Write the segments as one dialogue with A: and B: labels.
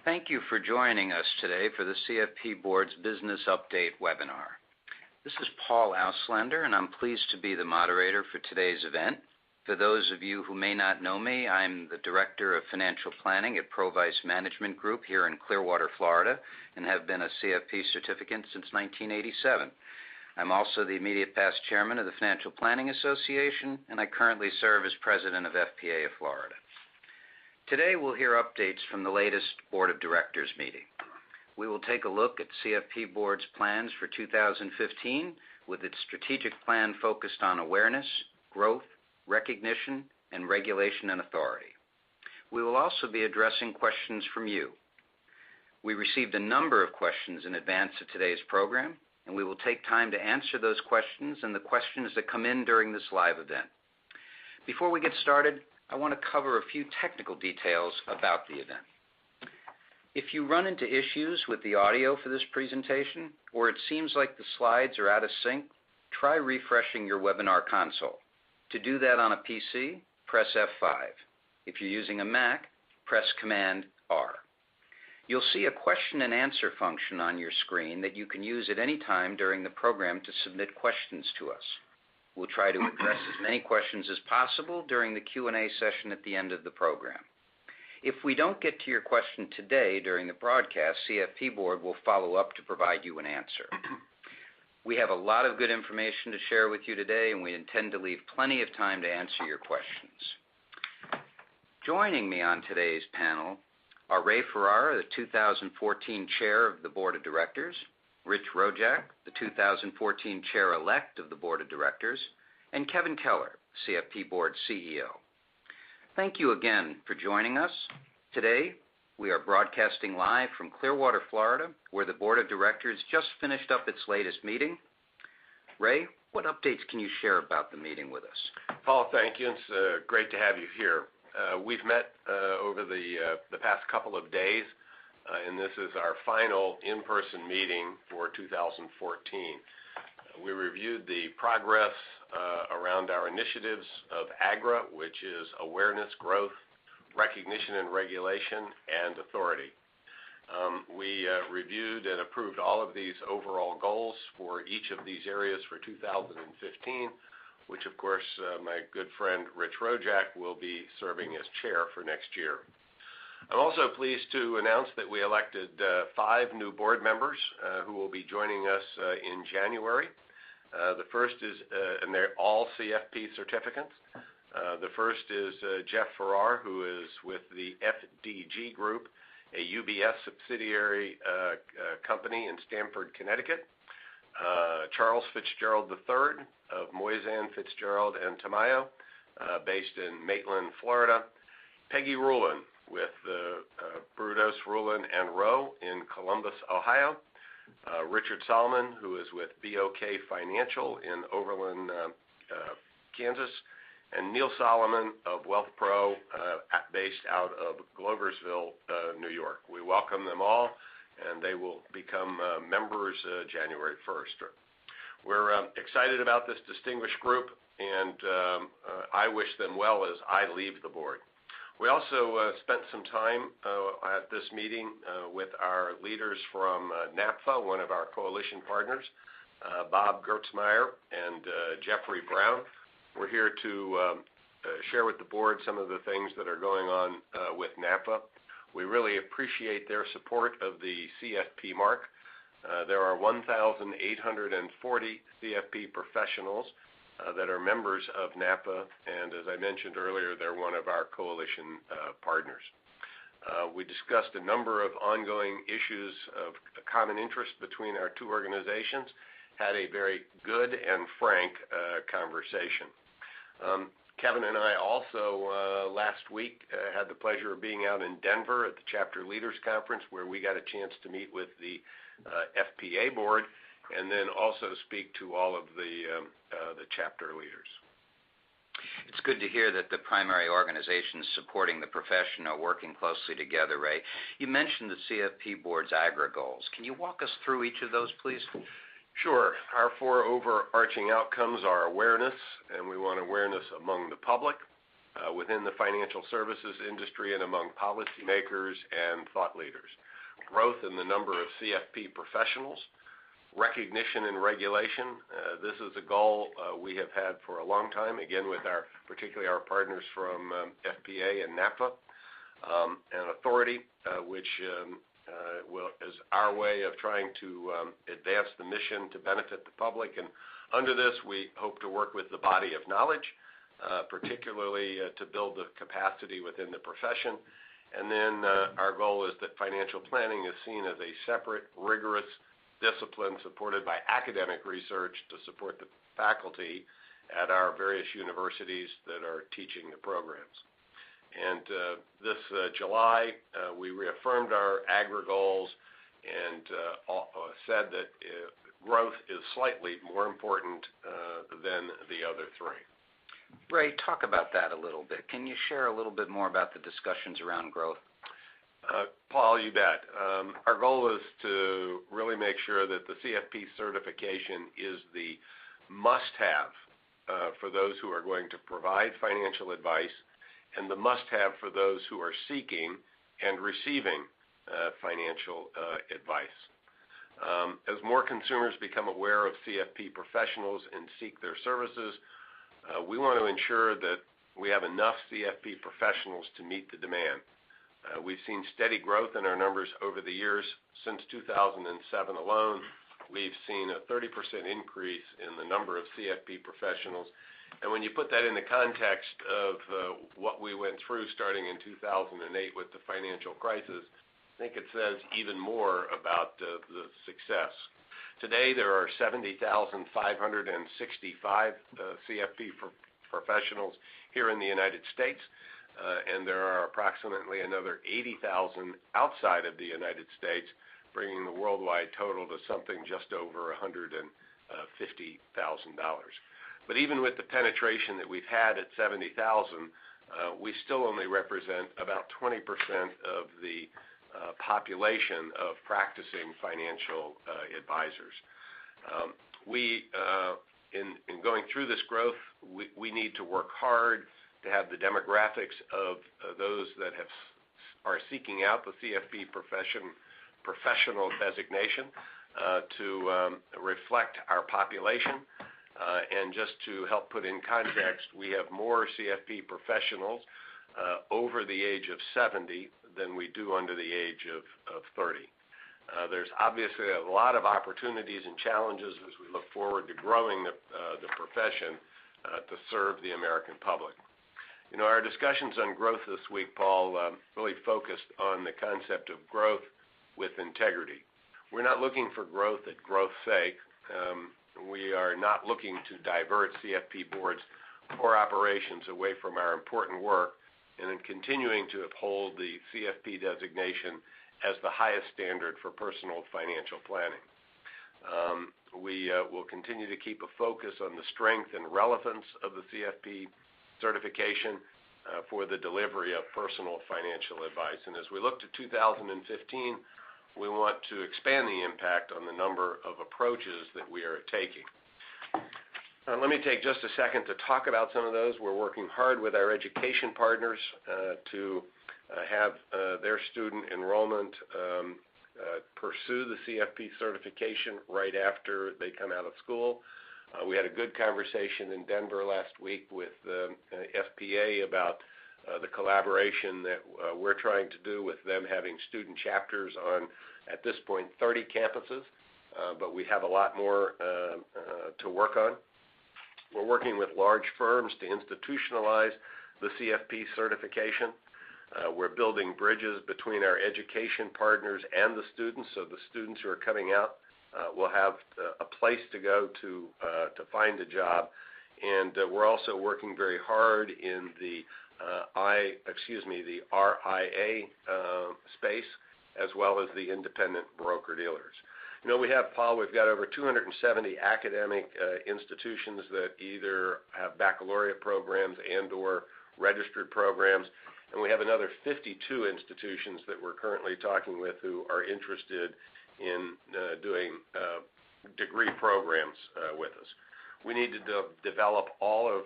A: Thank you for joining us today for the CFP Board's Business Update webinar. This is Paul Auslander, and I'm pleased to be the moderator for today's event. For those of you who may not know me, I'm the Director of Financial Planning at ProVice Management Group here in Clearwater, Florida, and have been a CFP certificant since 1987. I'm also the immediate past chairman of the Financial Planning Association, and I currently serve as president of FPA of Florida. Today we'll hear updates from the latest Board of Directors meeting. We will take a look at CFP Board's plans for 2015 with its strategic plan focused on awareness, growth, recognition, and regulation and authority. We will also be addressing questions from you. We received a number of questions in advance of today's program, and we will take time to answer those questions and the questions that come in during this live event. Before we get started, I want to cover a few technical details about the event. If you run into issues with the audio for this presentation, or it seems like the slides are out of sync, try refreshing your webinar console. To do that on a PC, press F5. If you're using a Mac, press Command R. You'll see a question and answer function on your screen that you can use at any time during the program to submit questions to us. We'll try to address as many questions as possible during the Q&A session at the end of the program. If we don't get to your question today during the broadcast, CFP Board will follow up to provide you an answer. We have a lot of good information to share with you today, and we intend to leave plenty of time to answer your questions. Joining me on today's panel are Ray Ferrara, the 2014 Chair of the Board of Directors, Rich Rojeck, the 2014 Chair-elect of the Board of Directors, and Kevin Keller, CFP Board CEO. Thank you again for joining us. Today, we are broadcasting live from Clearwater, Florida, where the Board of Directors just finished up its latest meeting. Ray, what updates can you share about the meeting with us?
B: Paul, thank you. It's great to have you here. We've met over the past couple of days, and this is our final in-person meeting for 2014. We reviewed the progress around our initiatives of Agra, which is awareness, growth, recognition and regulation, and authority. We reviewed and approved all of these overall goals for each of these areas for 2015, which of course my good friend Rich Rojeck will be serving as chair for next year. I'm also pleased to announce that we elected 5 new board members who will be joining us in January. The first is, and they're all CFP certificates. The first is Jeff Ferrara, who is with the FDG Group, a UBS subsidiary company in Stamford, Connecticut. Charles Fitzgerald III of Moisan Fitzgerald and Tamayo, based in Maitland, Florida. Peggy Rulin with Brudos, Rulin and Rowe in Columbus, Ohio. Richard Solomon, who is with BOK Financial in Overland, Kansas. And Neil Solomon of Wealth Pro, based out of Gloversville, New York. We welcome them all, and they will become members January 1st. We're excited about this distinguished group, and I wish them well as I leave the board. We also spent some time at this meeting with our leaders from NAPFA, one of our coalition partners, Bob Gertzmeyer and Jeffrey Brown. We're here to share with the board some of the things that are going on with NAPFA. We really appreciate their support of the CFP mark. There are 1,840 CFP professionals that are members of NAPFA, and as I mentioned earlier, they're one of our coalition partners. We discussed a number of ongoing issues of common interest between our two organizations, had a very good and frank conversation. Kevin and I also last week had the pleasure of being out in Denver at the Chapter Leaders Conference, where we got a chance to meet with the FPA board and then also speak to all of the chapter leaders.
A: It's good to hear that the primary organizations supporting the profession are working closely together, Ray. You mentioned the CFP Board's Agra goals. Can you walk us through each of those, please?
B: Sure. Our 4 overarching outcomes are awareness, and we want awareness among the public, within the financial services industry and among policymakers and thought leaders. Growth in the number of CFP professionals, recognition and regulation. This is a goal we have had for a long time, again with particularly our partners from FPA and NAPA, and authority, which is our way of trying to advance the mission to benefit the public. And under this, we hope to work with the body of knowledge, particularly to build the capacity within the profession. And then our goal is that financial planning is seen as a separate, rigorous discipline supported by academic research to support the faculty at our various universities that are teaching the programs. And this July, we reaffirmed our Agra goals and said that growth is slightly more important than the other three.
A: Ray, talk about that a little bit. Can you share a little bit more about the discussions around growth?
B: Paul, you bet. Our goal is to really make sure that the CFP certification is the must-have for those who are going to provide financial advice and the must-have for those who are seeking and receiving financial advice. As more consumers become aware of CFP professionals and seek their services, we want to ensure that we have enough CFP professionals to meet the demand. We've seen steady growth in our numbers over the years. Since 2007 alone, we've seen a 30% increase in the number of CFP professionals. And when you put that in the context of what we went through starting in 2008 with the financial crisis, I think it says even more about the success. Today, there are 70,565 CFP professionals here in the United States. And there are approximately another 80,000 outside of the United States, bringing the worldwide total to something just over $150,000. But even with the penetration that we've had at 70,000, we still only represent about 20% of the population of practicing financial advisors. In going through this growth, we need to work hard to have the demographics of those that are seeking out the CFP professional designation to reflect our population. And just to help put in context, we have more CFP professionals over the age of 70 than we do under the age of 30. There's obviously a lot of opportunities and challenges as we look forward to growing the profession to serve the American public. You know, our discussions on growth this week, Paul, really focused on the concept of growth with integrity. We're not looking for growth at growth's sake. We are not looking to divert CFP Board's core operations away from our important work and in continuing to uphold the CFP designation as the highest standard for personal financial planning. We will continue to keep a focus on the strength and relevance of the CFP certification for the delivery of personal financial advice. And as we look to 2015, we want to expand the impact on the number of approaches that we are taking. Let me take just a second to talk about some of those. We're working hard with our education partners to have their student enrollment pursue the CFP certification right after they come out of school. We had a good conversation in Denver last week with FPA about the collaboration that we're trying to do with them having student chapters on, at this point, 30 campuses, but we have a lot more to work on. We're working with large firms to institutionalize the CFP certification. We're building bridges between our education partners and the students, so the students who are coming out will have a place to go to find a job. And we're also working very hard in the RIA space, as well as the independent broker-dealers. You know, we've got over 270 academic institutions that either have baccalaureate programs and or registered programs, and we have another 52 institutions that we're currently talking with who are interested in doing degree programs with us. We need to develop all of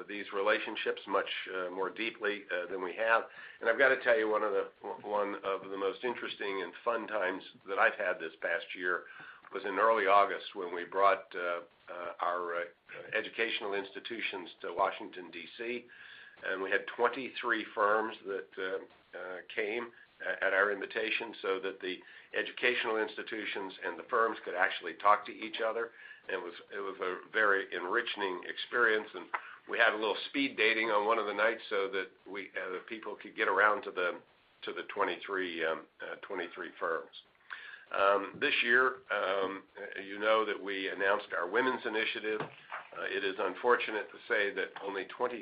B: these relationships much more deeply than we have. And I've got to tell you, one of the most interesting and fun times that I've had this past year was in early August when we brought our educational institutions to Washington, D.C., and we had 23 firms that came at our invitation so that the educational institutions and the firms could actually talk to each other. And it was a very enriching experience, and we had a little speed dating on one of the nights so that the people could get around to the 23 firms. This year, you know that we announced our Women's Initiative. It is unfortunate to say that only 23%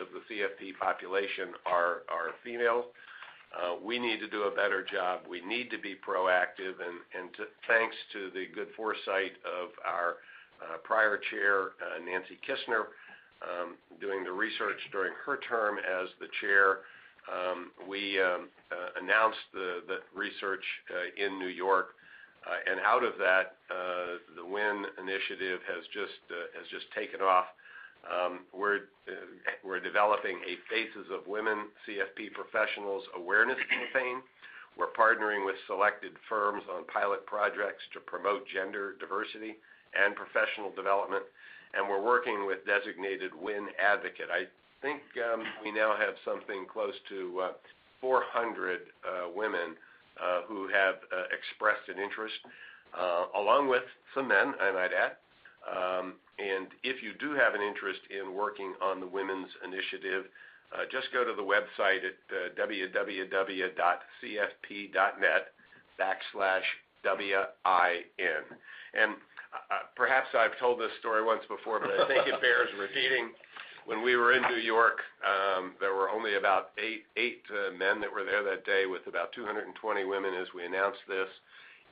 B: of the CFP population are females. We need to do a better job. We need to be proactive, and thanks to the good foresight of our prior chair, Nancy Kistner, doing the research during her term as the chair, we announced the research in New York, and out of that, the WIN initiative has just taken off. We're developing a Faces of Women CFP Professionals awareness campaign. We're partnering with selected firms on pilot projects to promote gender diversity and professional development, and we're working with designated WIN advocate. I think we now have something close to 400 women who have expressed an interest, along with some men, I might add. And if you do have an interest in working on the Women's Initiative, just go to the website at www.cfp.net/WIN. And perhaps I've told this story once before, but I think it bears repeating. When we were in New York, there were only about eight men that were there that day, with about 220 women as we announced this.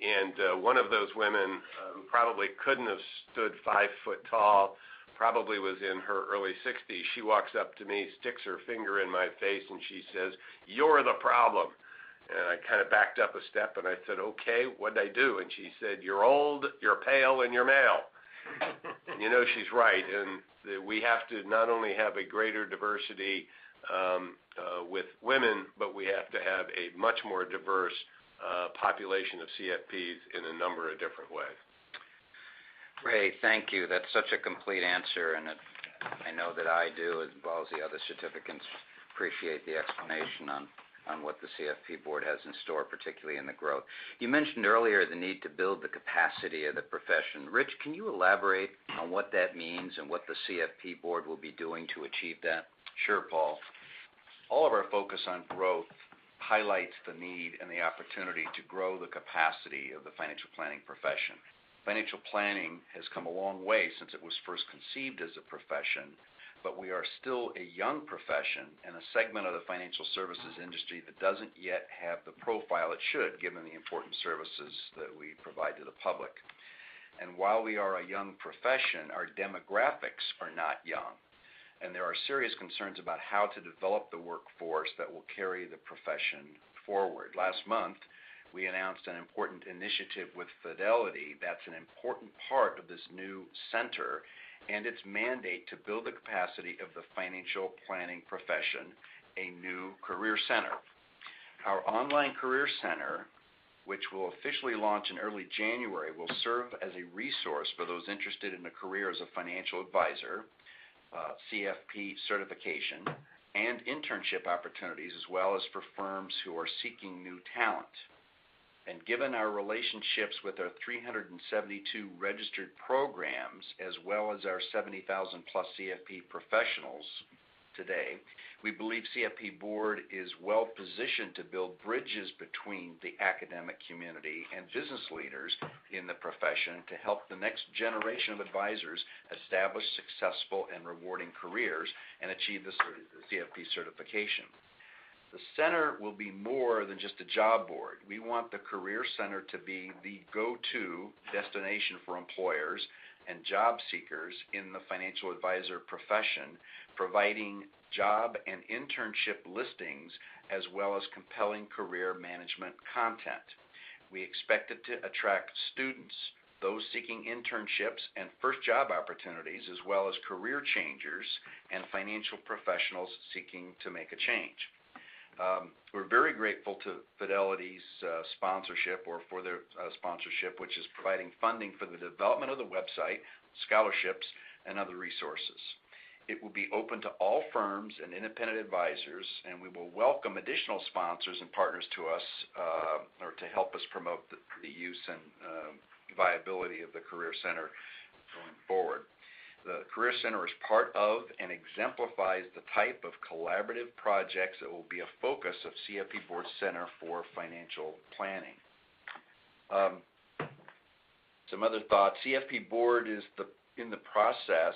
B: And one of those women who probably couldn't have stood 5 foot tall, probably was in her early 60s. She walks up to me, sticks her finger in my face, and she says, "You're the problem." And I kind of backed up a step, and I said, "Okay, what'd I do?" And she said, "You're old, you're pale, and you're male." And you know she's right, and we have to not only have a greater diversity with women, but we have to have a much more diverse population of CFPs in a number of different ways.
A: Ray, thank you. That's such a complete answer, and I know that I do, as well as the other certificates, appreciate the explanation on what the CFP Board has in store, particularly in the growth. You mentioned earlier the need to build the capacity of the profession. Rich, can you elaborate on what that means and what the CFP Board will be doing to achieve that?
C: Sure, Paul. All of our focus on growth highlights the need and the opportunity to grow the capacity of the financial planning profession. Financial planning has come a long way since it was first conceived as a profession, but we are still a young profession and a segment of the financial services industry that doesn't yet have the profile it should, given the important services that we provide to the public. And while we are a young profession, our demographics are not young, and there are serious concerns about how to develop the workforce that will carry the profession forward. Last month, we announced an important initiative with Fidelity that's an important part of this new center and its mandate to build the capacity of the financial planning profession, a new career center. Our online career center, which will officially launch in early January, will serve as a resource for those interested in a career as a financial advisor, CFP certification, and internship opportunities, as well as for firms who are seeking new talent. And given our relationships with our 372 registered programs, as well as our 70,000 plus CFP professionals today, we believe CFP Board is well positioned to build bridges between the academic community and business leaders in the profession to help the next generation of advisors establish successful and rewarding careers and achieve the CFP certification. The center will be more than just a job board. We want the Career Center to be the go-to destination for employers and job seekers in the financial advisor profession, providing job and internship listings as well as compelling career management content. We expect it to attract students, those seeking internships and first job opportunities, as well as career changers and financial professionals seeking to make a change. We're very grateful to Fidelity's sponsorship, or for their sponsorship, which is providing funding for the development of the website, scholarships, and other resources. It will be open to all firms and independent advisors, and we will welcome additional sponsors and partners to us or to help us promote the use and viability of the Career Center going forward. The Career Center is part of and exemplifies the type of collaborative projects that will be a focus of CFP Board Center for Financial Planning. Some other thoughts. CFP Board is in the process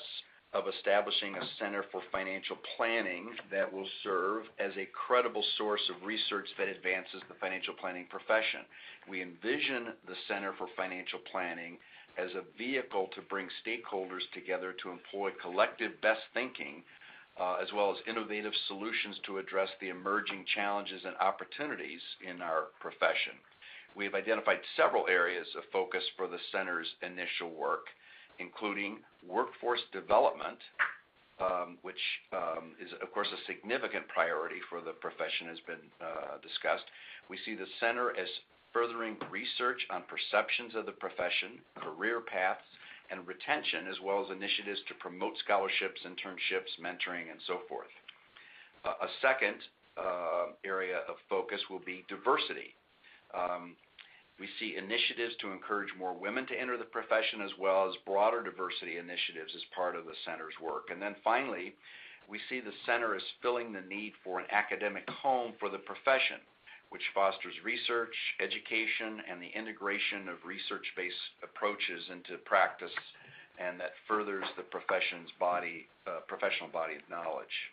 C: of establishing a Center for Financial Planning that will serve as a credible source of research that advances the financial planning profession. We envision the Center for Financial Planning as a vehicle to bring stakeholders together to employ collective best thinking, as well as innovative solutions to address the emerging challenges and opportunities in our profession. We have identified several areas of focus for the Center's initial work, including workforce development, which is, of course, a significant priority for the profession, has been discussed. We see the Center as furthering research on perceptions of the profession, career paths, and retention, as well as initiatives to promote scholarships, internships, mentoring, and so forth. A second area of focus will be diversity. We see initiatives to encourage more women to enter the profession, as well as broader diversity initiatives as part of the Center's work. And then finally, we see the Center as filling the need for an academic home for the profession, which fosters research, education, and the integration of research-based approaches into practice, and that furthers the professional body of knowledge.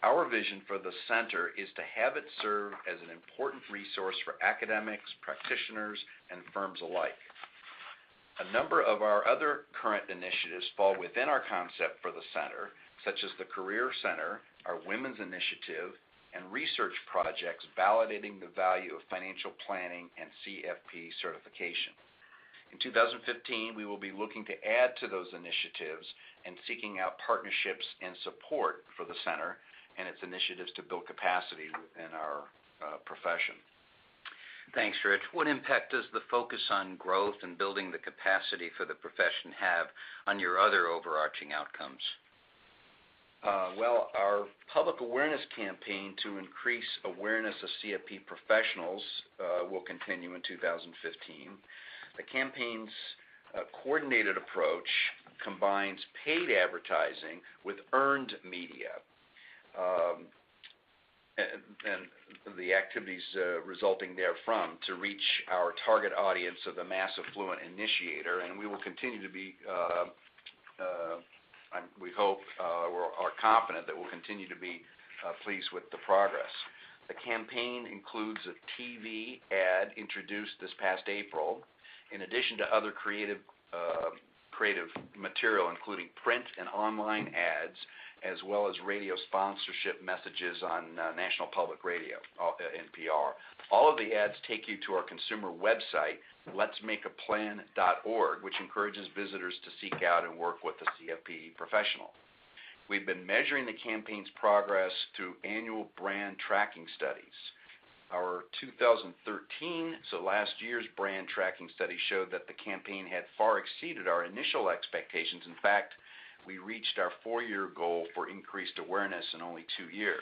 C: Our vision for the Center is to have it serve as an important resource for academics, practitioners, and firms alike. A number of our other current initiatives fall within our concept for the Center, such as the Career Center, our Women's Initiative, and research projects validating the value of financial planning and CFP certification. In 2015, we will be looking to add to those initiatives and seeking out partnerships and support for the Center and its initiatives to build capacity within our profession.
A: Thanks, Rich. What impact does the focus on growth and building the capacity for the profession have on your other overarching outcomes?
C: Well, our public awareness campaign to increase awareness of CFP professionals will continue in 2015. The campaign's coordinated approach combines paid advertising with earned media, and the activities resulting therefrom to reach our target audience of the mass affluent initiator, and we will continue to be we hope, are confident that we'll continue to be pleased with the progress. The campaign includes a TV ad introduced this past April, in addition to other creative material, including print and online ads, as well as radio sponsorship messages on National Public Radio, NPR. All of the ads take you to our consumer website, letsmakeaplan.org, which encourages visitors to seek out and work with the CFP professional. We've been measuring the campaign's progress through annual brand tracking studies. Our 2013, so last year's brand tracking study, showed that the campaign had far exceeded our initial expectations. In fact, we reached our 4-year goal for increased awareness in only 2 years.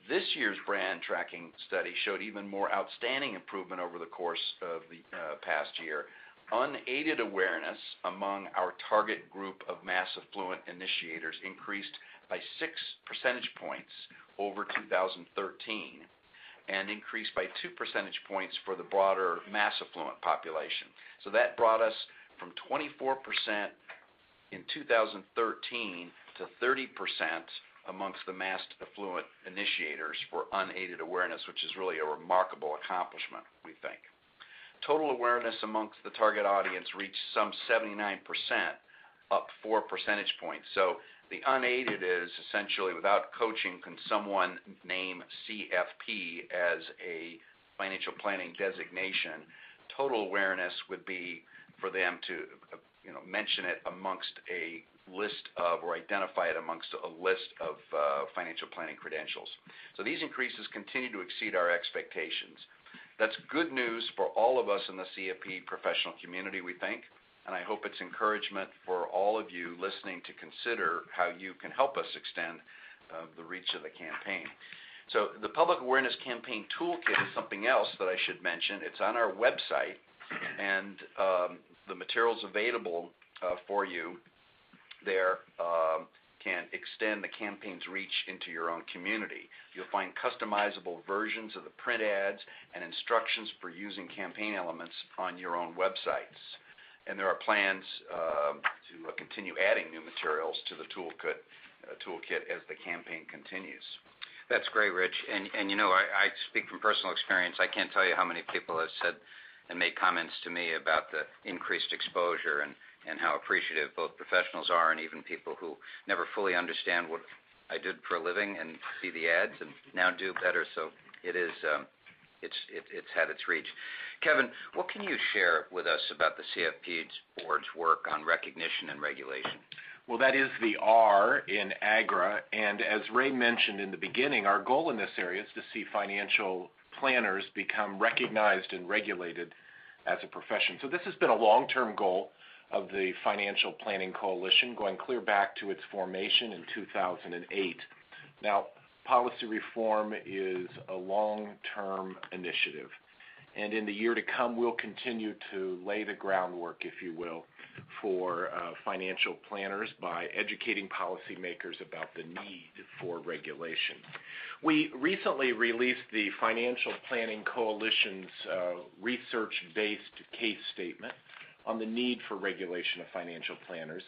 C: This year's brand tracking study showed even more outstanding improvement over the course of the past year. Unaided awareness among our target group of mass affluent initiators increased by 6 percentage points over 2013 and increased by 2 percentage points for the broader mass affluent population. So that brought us from 24% in 2013 to 30% amongst the mass affluent initiators for unaided awareness, which is really a remarkable accomplishment, we think. Total awareness amongst the target audience reached some 79%, up 4 percentage points. So the unaided is essentially, without coaching, can someone name CFP as a financial planning designation? Total awareness would be for them to mention it amongst a list of, or identify it amongst a list of financial planning credentials. So these increases continue to exceed our expectations. That's good news for all of us in the CFP professional community, we think, and I hope it's encouragement for all of you listening to consider how you can help us extend the reach of the campaign. So the Public Awareness Campaign Toolkit is something else that I should mention. It's on our website, and the materials available for you there can extend the campaign's reach into your own community. You'll find customizable versions of the print ads and instructions for using campaign elements on your own websites. And there are plans to continue adding new materials to the toolkit as the campaign continues.
A: That's great, Rich. And I speak from personal experience. I can't tell you how many people have said and made comments to me about the increased exposure and how appreciative both professionals are and even people who never fully understand what I did for a living and see the ads and now do better. So it is, it's had its reach. Kevin, what can you share with us about the CFP Board's work on recognition and regulation?
D: Well, that is the R in Agra, and as Ray mentioned in the beginning, our goal in this area is to see financial planners become recognized and regulated as a profession. So this has been a long-term goal of the Financial Planning Coalition, going clear back to its formation in 2008. Now, policy reform is a long-term initiative, and in the year to come, we'll continue to lay the groundwork, if you will, for financial planners by educating policymakers about the need for regulation. We recently released the Financial Planning Coalition's research-based case statement on the need for regulation of financial planners,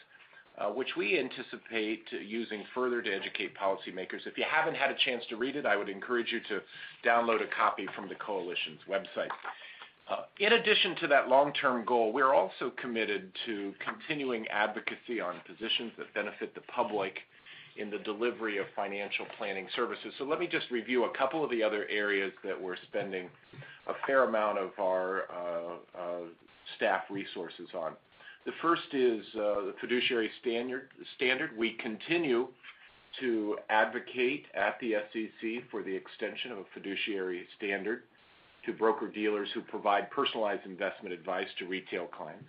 D: which we anticipate using further to educate policymakers. If you haven't had a chance to read it, I would encourage you to download a copy from the Coalition's website. In addition to that long-term goal, we're also committed to continuing advocacy on positions that benefit the public in the delivery of financial planning services. So let me just review a couple of the other areas that we're spending a fair amount of our staff resources on. The first is the fiduciary standard. We continue to advocate at the SEC for the extension of a fiduciary standard to broker-dealers who provide personalized investment advice to retail clients.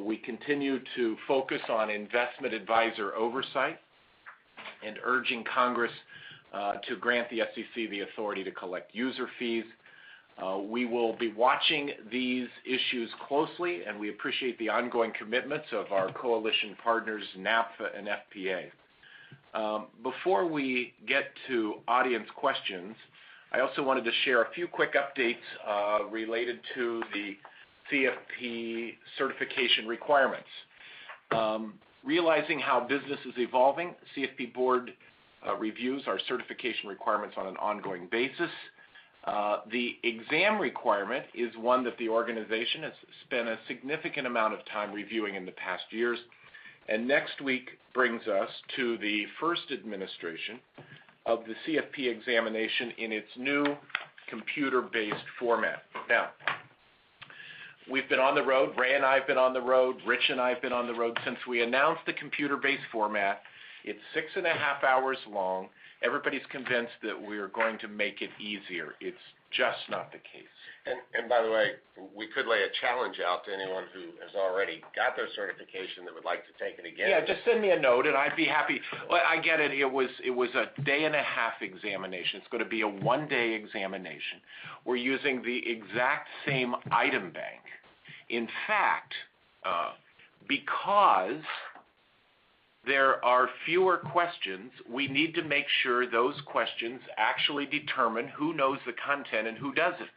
D: We continue to focus on investment advisor oversight and urging Congress to grant the SEC the authority to collect user fees. We will be watching these issues closely, and we appreciate the ongoing commitments of our coalition partners, NAPFA and FPA. Before we get to audience questions, I also wanted to share a few quick updates related to the CFP certification requirements. Realizing how business is evolving, CFP Board reviews our certification requirements on an ongoing basis. The exam requirement is one that the organization has spent a significant amount of time reviewing in the past years, and next week brings us to the first administration of the CFP examination in its new computer-based format. Now, we've been on the road. Ray and I have been on the road. Rich and I have been on the road since we announced the computer-based format. It's 6.5 hours long. Everybody's convinced that we're going to make it easier. It's just not the case.
B: And by the way, we could lay a challenge out to anyone who has already got their certification that would like to take it again.
D: Yeah, just send me a note and I'd be happy. Well, I get it. It was a day-and-a-half examination. It's going to be a one-day examination. We're using the exact same item bank. In fact, because there are fewer questions, we need to make sure those questions actually determine who knows the content and who doesn't.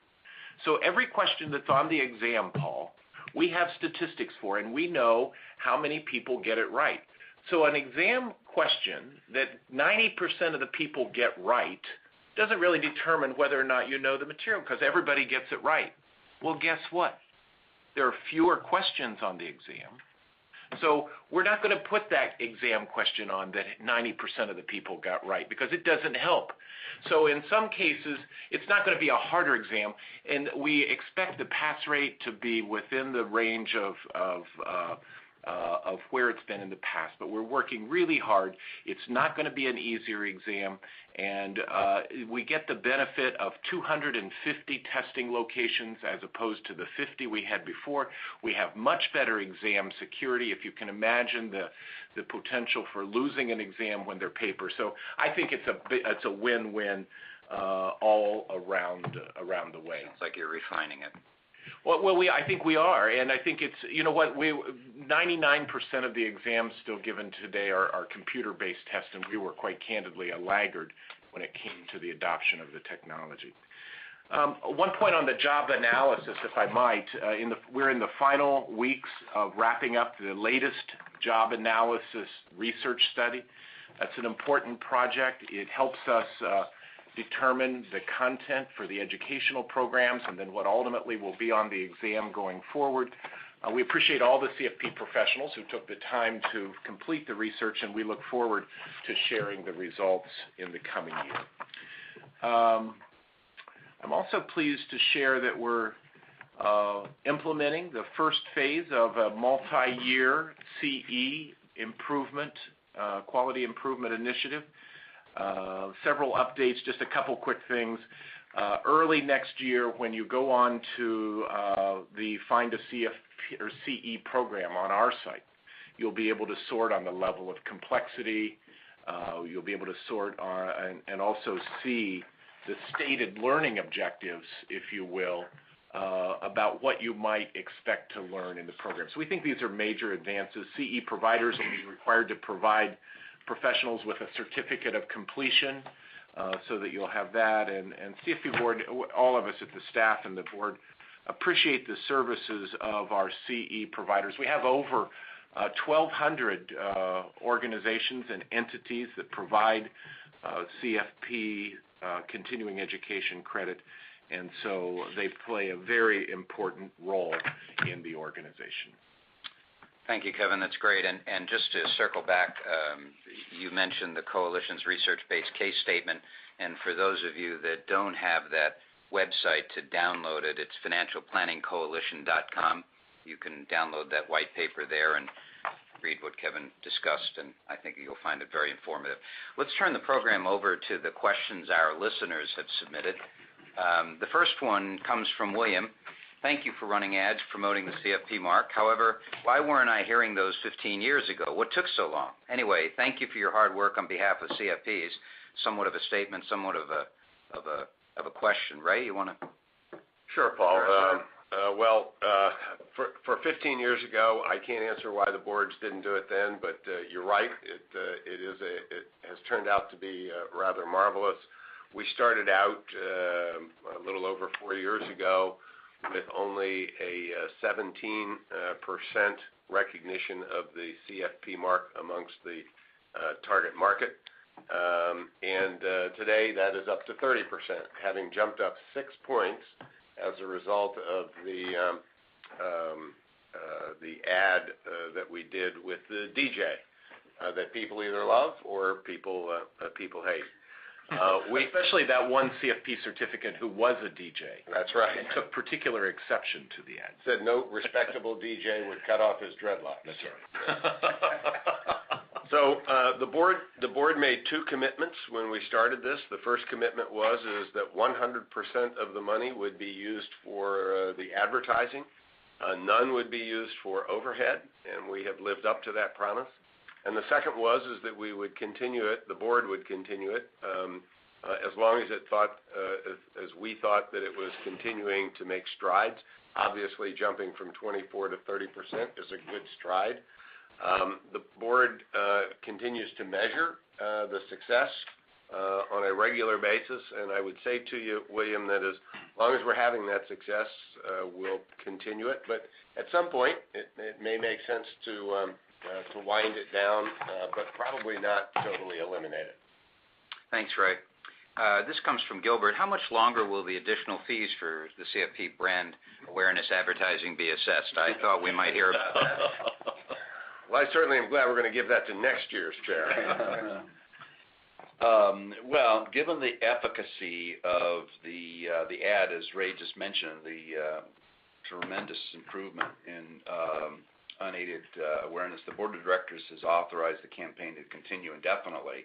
D: So every question that's on the exam, Paul, we have statistics for, and we know how many people get it right. So an exam question that 90% of the people get right doesn't really determine whether or not you know the material, because everybody gets it right. Well, guess what? There are fewer questions on the exam, So we're not going to put that exam question on that 90% of the people got right, because it doesn't help. So in some cases, it's not going to be a harder exam, and we expect the pass rate to be within the range of where it's been in the past. But we're working really hard. It's not going to be an easier exam, and we get the benefit of 250 testing locations as opposed to the 50 we had before. We have much better exam security, if you can imagine the potential for losing an exam when they're paper. So I think it's a win-win all around the way.
A: Sounds like you're refining it.
D: Well, I think we are, and I think it's, 99% of the exams still given today are computer-based tests, and we were quite candidly a laggard when it came to the adoption of the technology. One point on the job analysis, if I might, we're in the final weeks of wrapping up the latest job analysis research study. That's an important project. It helps us determine the content for the educational programs and then what ultimately will be on the exam going forward. We appreciate all the CFP professionals who took the time to complete the research, and we look forward to sharing the results in the coming year. I'm also pleased to share that we're implementing the first phase of a multi-year CE improvement, quality improvement initiative. Several updates, just a couple quick things. Early next year, when you go on to the Find a CFP or CE program on our site, you'll be able to sort on the level of complexity. You'll be able to sort on, and also see the stated learning objectives, if you will, about what you might expect to learn in the program. So we think these are major advances. CE providers will be required to provide professionals with a certificate of completion, so that you'll have that. And CFP Board, all of us at the staff and the board appreciate the services of our CE providers. We have over 1,200 organizations and entities that provide CFP continuing education credit, and so they play a very important role in the organization.
A: Thank you, Kevin. That's great. And just to circle back, you mentioned the Coalition's research-based case statement, and for those of you that don't have that website to download it, it's financialplanningcoalition.com. You can download that white paper there and read what Kevin discussed, and I think you'll find it very informative. Let's turn the program over to the questions our listeners have submitted. The first one comes from William. Thank you for running ads promoting the CFP mark. However, why weren't I hearing those 15 years ago? What took so long? Anyway, thank you for your hard work on behalf of CFPs. Somewhat of a statement, somewhat of a question. Ray, you want to?
B: Sure, Paul. For 15 years ago, I can't answer why the boards didn't do it then, but you're right. It has turned out to be rather marvelous. We started out a little over 4 years ago with only a 17% recognition of the CFP mark amongst the target market. And today that is up to 30%, having jumped up 6 points as a result of the ad that we did with the DJ that people either love or people hate.
D: Especially that one CFP certificant who was a DJ.
B: That's right.
D: And took particular exception to the ad.
B: Said no respectable DJ would cut off his dreadlocks.
D: That's right.
B: So the board made 2 commitments when we started this. The first commitment is that 100% of the money would be used for the advertising. None would be used for overhead, and we have lived up to that promise. And the second is that we would continue it, the board would continue it, as long as it thought, as we thought that it was continuing to make strides. Obviously, jumping from 24 to 30% is a good stride. The board continues to measure the success on a regular basis, and I would say to you, William, that as long as we're having that success, we'll continue it. But at some point, it may make sense to wind it down, but probably not totally eliminate it.
A: Thanks, Ray. This comes from Gilbert. How much longer will the additional fees for the CFP brand awareness advertising be assessed? I thought we might hear about that.
B: Well, I certainly am glad we're going to give that to next year's chair.
C: Well, given the efficacy of the ad, as Ray just mentioned, the tremendous improvement in unaided awareness, the Board of Directors has authorized the campaign to continue indefinitely,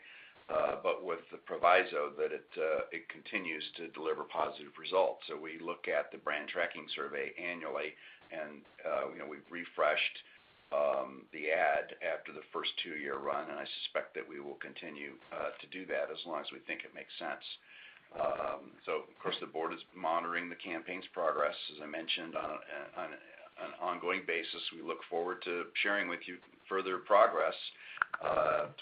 C: but with the proviso that it continues to deliver positive results. So we look at the brand tracking survey annually, and we've refreshed the ad after the first 2-year run, and I suspect that we will continue to do that as long as we think it makes sense. So, of course, the board is monitoring the campaign's progress, as I mentioned, on an ongoing basis. We look forward to sharing with you further progress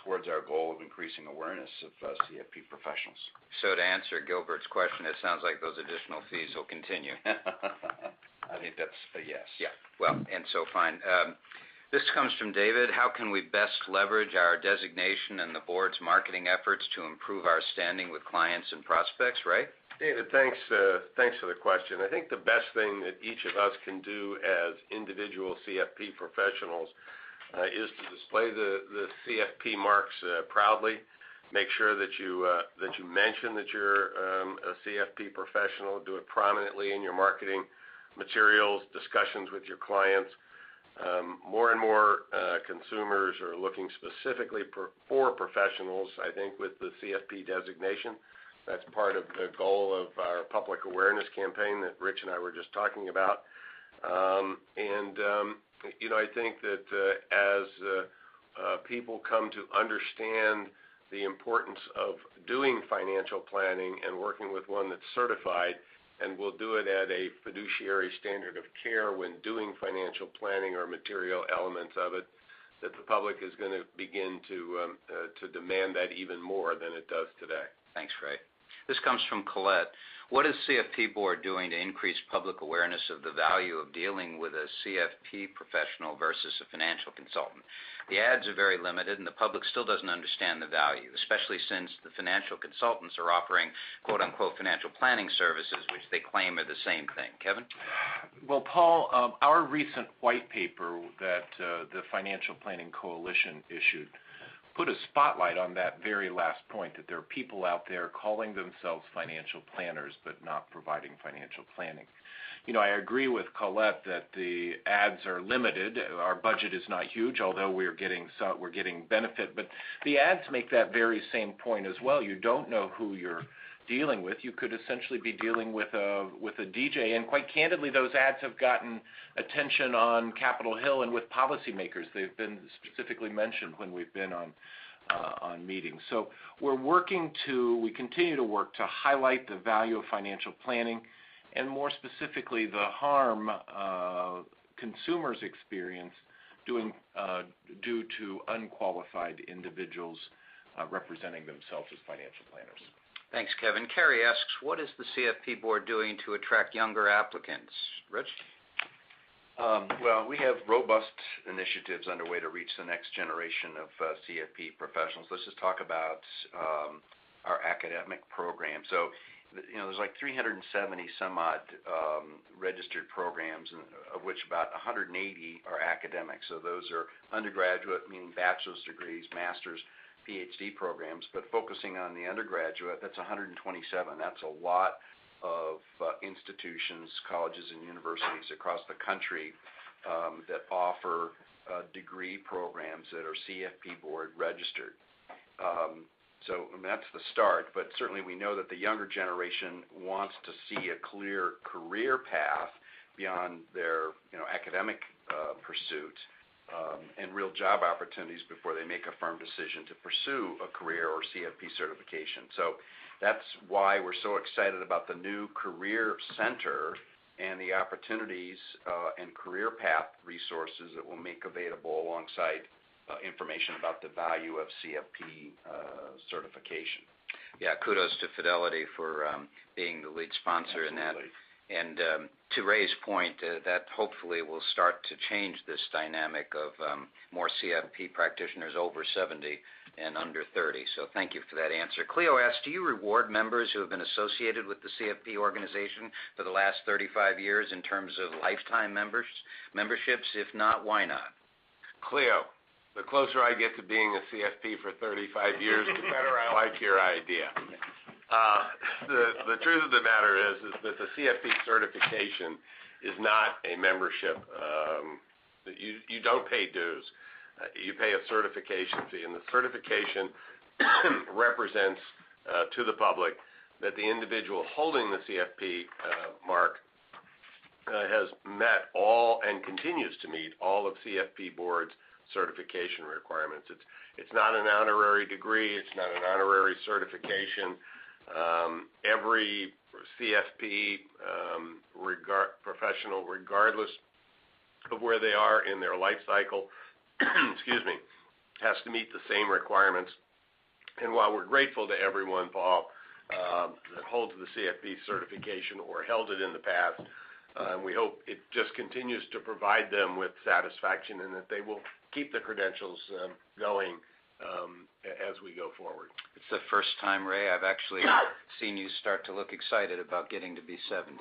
C: towards our goal of increasing awareness of CFP professionals.
A: So to answer Gilbert's question, it sounds like those additional fees will continue.
C: I think that's a yes.
A: Yeah, well, and so fine. This comes from David. How can we best leverage our designation and the board's marketing efforts to improve our standing with clients and prospects, Ray?
B: David, thanks for the question. I think the best thing that each of us can do as individual CFP professionals is to display the CFP marks proudly. Make sure that you mention that you're a CFP professional. Do it prominently in your marketing materials, discussions with your clients. More and more consumers are looking specifically for professionals, I think, with the CFP designation. That's part of the goal of our public awareness campaign that Rich and I were just talking about. I think that as people come to understand the importance of doing financial planning and working with one that's certified, and will do it at a fiduciary standard of care when doing financial planning or material elements of it, that the public is going to begin to demand that even more than it does today.
A: Thanks, Ray. This comes from Colette. What is CFP Board doing to increase public awareness of the value of dealing with a CFP professional versus a financial consultant? The ads are very limited, and the public still doesn't understand the value, especially since the financial consultants are offering quote-unquote financial planning services, which they claim are the same thing. Kevin?
D: Well, Paul, our recent white paper that the Financial Planning Coalition issued put a spotlight on that very last point, that there are people out there calling themselves financial planners but not providing financial planning. I agree with Colette that the ads are limited. Our budget is not huge, although we're getting benefit, but the ads make that very same point as well. You don't know who you're dealing with. You could essentially be dealing with a DJ, and quite candidly, those ads have gotten attention on Capitol Hill and with policymakers. They've been specifically mentioned when we've been on meetings. So we continue to work to highlight the value of financial planning, and more specifically the harm consumers experience due to unqualified individuals representing themselves as financial planners.
A: Thanks, Kevin. Carrie asks, what is the CFP Board doing to attract younger applicants? Rich?
C: Well, we have robust initiatives underway to reach the next generation of CFP professionals. Let's just talk about our academic program. So, there's like 370 some odd registered programs, of which about 180 are academic. So those are undergraduate, meaning bachelor's degrees, master's, PhD programs, but focusing on the undergraduate, that's 127. That's a lot of institutions, colleges, and universities across the country that offer degree programs that are CFP Board registered. So that's the start, but certainly we know that the younger generation wants to see a clear career path beyond their academic pursuit. And real job opportunities before they make a firm decision to pursue a career or CFP certification. So that's why we're so excited about the new Career Center and the opportunities and career path resources that we'll make available alongside information about the value of CFP certification.
A: Yeah, kudos to Fidelity for being the lead sponsor.
C: Absolutely.
A: In that. And to Ray's point, that hopefully will start to change this dynamic of more CFP practitioners over 70 and under 30. So thank you for that answer. Cleo asks, do you reward members who have been associated with the CFP organization for the last 35 years in terms of lifetime memberships? If not, why not?
B: Cleo, the closer I get to being a CFP for 35 years, the better I like your idea. The truth of the matter is that the CFP certification is not a membership. You don't pay dues. You pay a certification fee, and the certification represents to the public that the individual holding the CFP mark has met all and continues to meet all of CFP Board's certification requirements. It's not an honorary degree. It's not an honorary certification. Every CFP professional, regardless of where they are in their life cycle, excuse me, has to meet the same requirements. And while we're grateful to everyone, Paul, that holds the CFP certification or held it in the past, we hope it just continues to provide them with satisfaction and that they will keep the credentials going as we go forward.
A: It's the first time, Ray, I've actually seen you start to look excited about getting to be 70.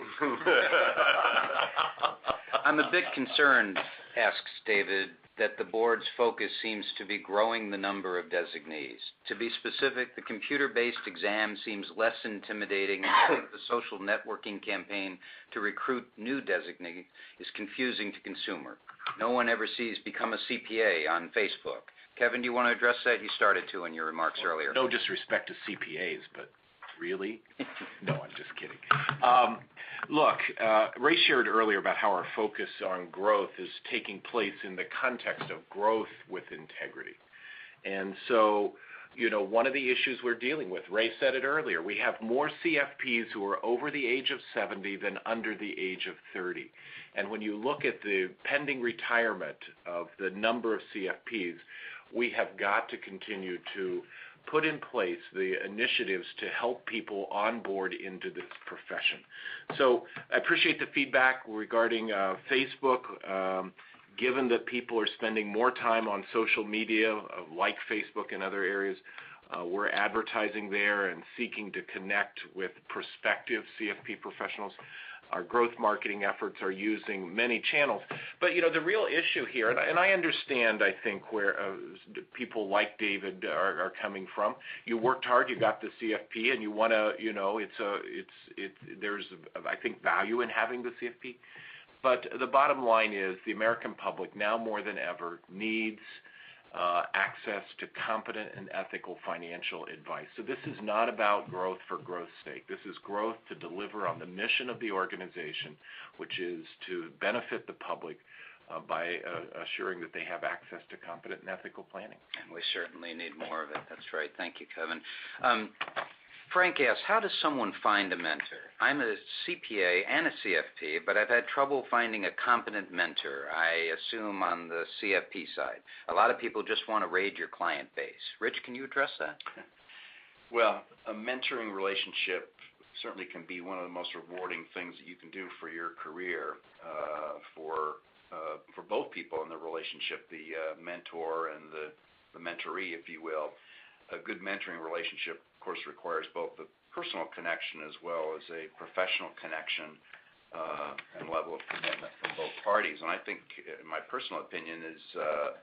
A: I'm a bit concerned, asks David, that the board's focus seems to be growing the number of designees. To be specific, the computer-based exam seems less intimidating, and I think the social networking campaign to recruit new designees is confusing to consumer. No one ever sees become a CPA on Facebook. Kevin, do you want to address that? You started to in your remarks earlier.
D: No disrespect to CPAs, but really? No, I'm just kidding. Look, Ray shared earlier about how our focus on growth is taking place in the context of growth with integrity. And so, one of the issues we're dealing with, Ray said it earlier, we have more CFPs who are over the age of 70 than under the age of 30. And when you look at the pending retirement of the number of CFPs, we have got to continue to put in place the initiatives to help people onboard into this profession. So I appreciate the feedback regarding Facebook. Given that people are spending more time on social media, like Facebook and other areas, we're advertising there and seeking to connect with prospective CFP professionals. Our growth marketing efforts are using many channels. But, the real issue here, and I understand, I think, where people like David are coming from. You worked hard, you got the CFP, and you want to, there's, I think, value in having the CFP. But the bottom line is the American public now more than ever needs access to competent and ethical financial advice. So this is not about growth for growth's sake. This is growth to deliver on the mission of the organization, which is to benefit the public by assuring that they have access to competent and ethical planning.
A: And we certainly need more of it. That's right. Thank you, Kevin. Frank asks, how does someone find a mentor? I'm a CPA and a CFP, but I've had trouble finding a competent mentor, I assume on the CFP side. A lot of people just want to raid your client base. Rich, can you address that?
C: Well, a mentoring relationship certainly can be one of the most rewarding things that you can do for your career, for both people in the relationship, the mentor and the mentoree, if you will. A good mentoring relationship, of course, requires both the personal connection as well as a professional connection and level of commitment from both parties. And I think, in my personal opinion, is a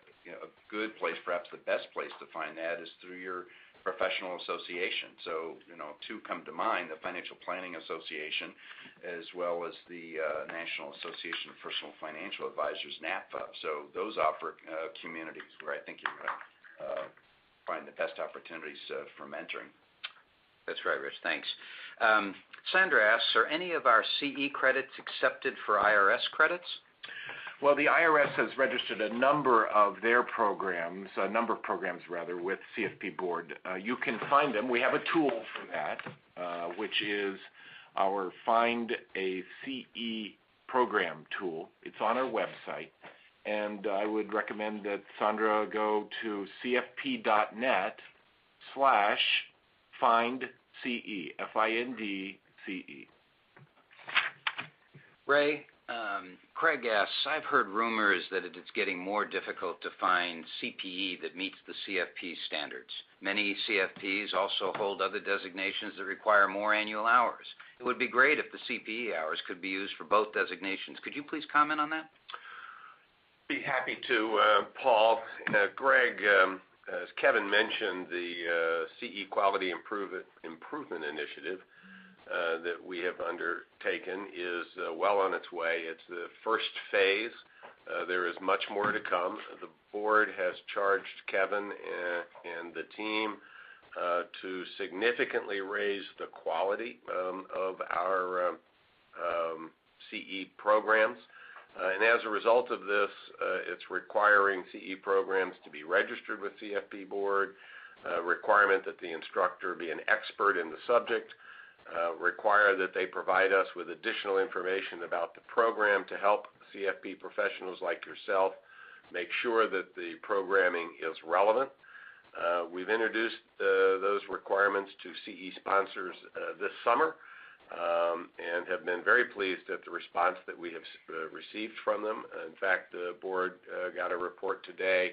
C: good place, perhaps the best place to find that is through your professional association. So, two come to mind, the Financial Planning Association, as well as the National Association of Personal Financial Advisors, NAPFA. So those offer communities where I think you're going to find the best opportunities for mentoring.
A: That's right, Rich. Thanks. Sandra asks, are any of our CE credits accepted for IRS credits?
D: Well, the IRS has registered a number of programs with CFP Board. You can find them. We have a tool for that, which is our Find a CE Program tool. It's on our website. And I would recommend that Sandra go to cfp.net/findce, FINDCE.
A: Ray, Craig asks, I've heard rumors that it is getting more difficult to find CPE that meets the CFP standards. Many CFPs also hold other designations that require more annual hours. It would be great if the CPE hours could be used for both designations. Could you please comment on that?
B: Be happy to, Paul. Greg, as Kevin mentioned, the CE Quality Improvement Initiative that we have undertaken is well on its way. It's the first phase. There is much more to come. The board has charged Kevin and the team to significantly raise the quality of our CE programs. And as a result of this, it's requiring CE programs to be registered with CFP Board, requirement that the instructor be an expert in the subject, require that they provide us with additional information about the program to help CFP professionals like yourself make sure that the programming is relevant. We've introduced those requirements to CE sponsors this summer and have been very pleased at the response that we have received from them. In fact, the board got a report today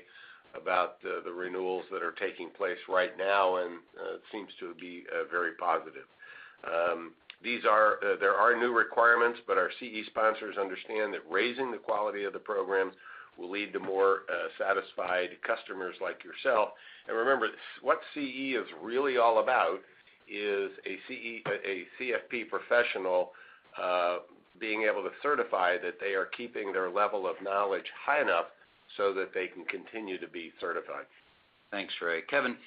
B: about the renewals that are taking place right now, and it seems to be very positive. There are new requirements, but our CE sponsors understand that raising the quality of the programs will lead to more satisfied customers like yourself. And remember, what CE is really all about is a CFP professional being able to certify that they are keeping their level of knowledge high enough so that they can continue to be certified.
A: Thanks, Ray. Kevin,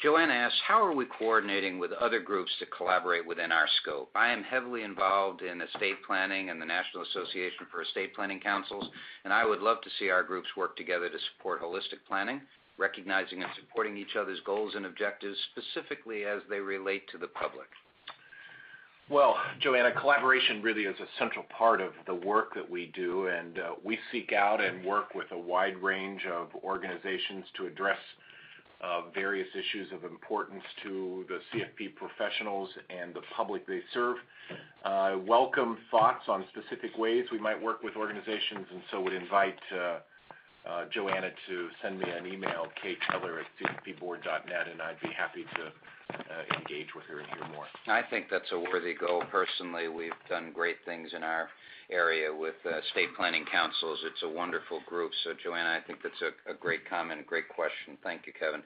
A: Joanna asks, how are we coordinating with other groups to collaborate within our scope? I am heavily involved in estate planning and the National Association for Estate Planning Councils, and I would love to see our groups work together to support holistic planning, recognizing and supporting each other's goals and objectives, specifically as they relate to the public.
D: Well, Joanna, collaboration really is a central part of the work that we do, and we seek out and work with a wide range of organizations to address various issues of importance to the CFP professionals and the public they serve. Welcome thoughts on specific ways we might work with organizations, and so would invite Joanna to send me an email, kkeller@cfpboard.net, and I'd be happy to engage with her and hear more.
A: I think that's a worthy goal. Personally, we've done great things in our area with state planning councils. It's a wonderful group. So, Joanna, I think that's a great comment, a great question. Thank you, Kevin.